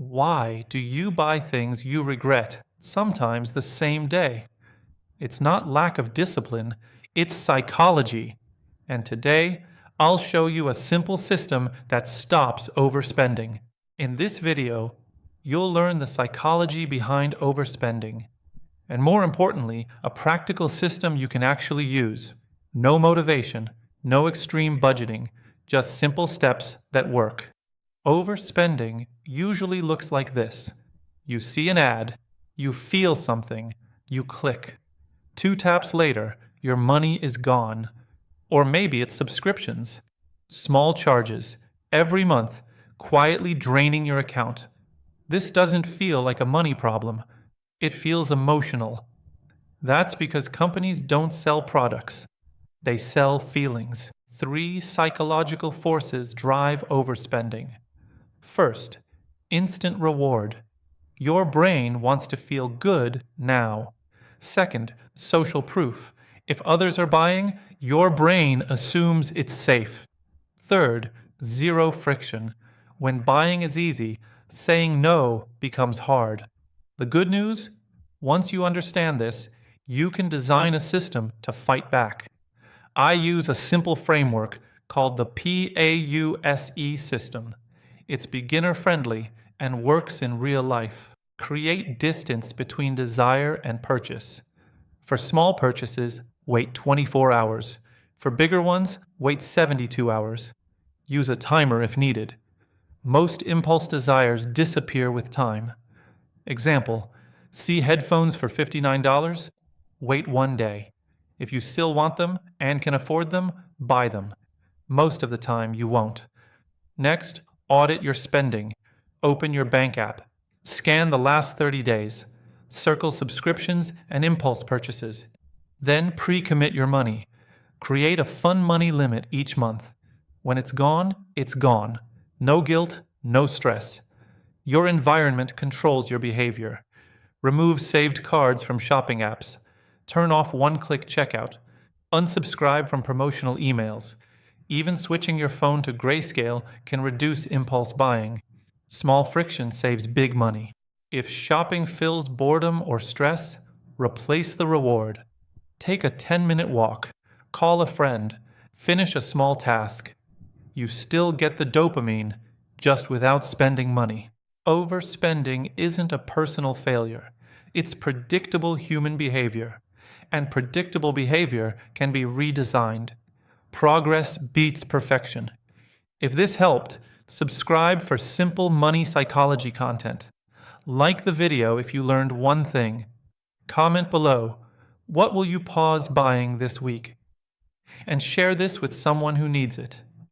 Why do you buy things you regret, sometimes the same day? It's not lack of discipline, it's psychology. And today, I'll show you a simple system that stops overspending. In this video, you'll learn the psychology behind overspending. And more importantly, a practical system you can actually use. No motivation, no extreme budgeting, just simple steps that work. Overspending usually looks like this. You see an ad, you feel something, you click. 2 taps later, your money is gone. Or maybe it's subscriptions. Small charges, every month, quietly draining your account. This doesn't feel like a money problem. It feels emotional. That's because companies don't sell products. They sell feelings. 3 psychological forces drive overspending. First, instant reward. Your brain wants to feel good now. Second, social proof. If others are buying, your brain assumes it's safe. Third, zero friction. When buying is easy, saying no becomes hard. The good news? Once you understand this, you can design a system to fight back. I use a simple framework called the PAUSE system. It's beginner-friendly and works in real life. Create distance between desire and purchase. For small purchases, wait 24 hours. For bigger ones, wait 72 hours. Use a timer if needed. Most impulse desires disappear with time. Example, see headphones for $59? Wait 1 day. If you still want them and can afford them, buy them. Most of the time, you won't. Next, audit your spending. Open your bank app. Scan the last 30 days. Circle subscriptions and impulse purchases. Then pre-commit your money. Create a fun money limit each month. When it's gone, it's gone. No guilt, no stress. Your environment controls your behavior. Remove saved cards from shopping apps. Turn off one-click checkout. Unsubscribe from promotional emails. Even switching your phone to grayscale can reduce impulse buying. Small friction saves big money. If shopping fills boredom or stress, replace the reward. Take a 10-minute walk. Call a friend. Finish a small task. You still get the dopamine, just without spending money. Overspending isn't a personal failure. It's predictable human behavior. And predictable behavior can be redesigned. Progress beats perfection. If this helped, subscribe for simple money psychology content. Like the video if you learned one thing. Comment below, what will you pause buying this week? And share this with someone who needs it.